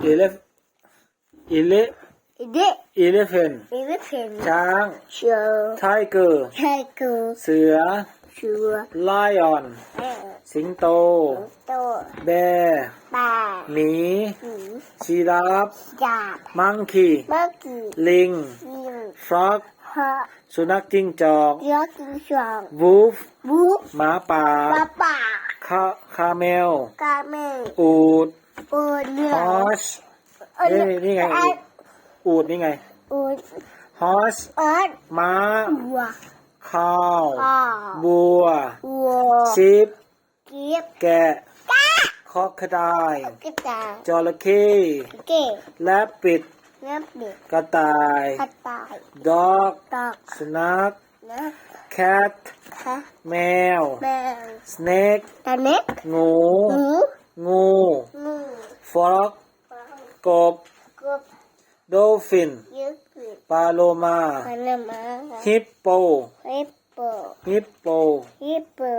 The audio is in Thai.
elef ele เด็ก elephant ช้าง เสือ tiger ไทเกอร์ เสือ เสือ lion สิงโต โต bear ปลา หมี หมี giraffe จับ monkey เมื่อกี้ ลิง ยิง frog ฮะ สุนัขจิ้งจอก ยอดกินสอง wolf บุก หมาป่า ปลาป่า camel กาเมล อูฐ โอเนื้อ horse นี่ไงอูฐนี่ไง โอ้ horse เอิร์ด ม้า วัว cow ข้าว บัว วัว sheep เกีบ แกะ crocodile กระต่าย จระเข้ เก๋ rabbit น้ำเด็ก กระต่าย กระต่าย dog ตอก สุนัข นะ cat ค่ะ แมว แมว snake ตาเน็ก งู หมู งู งู frog กบ กบ dolphin ยึดผิด ปลาโลมา พานามา hippo ฮิปโป hippo ฮิปโป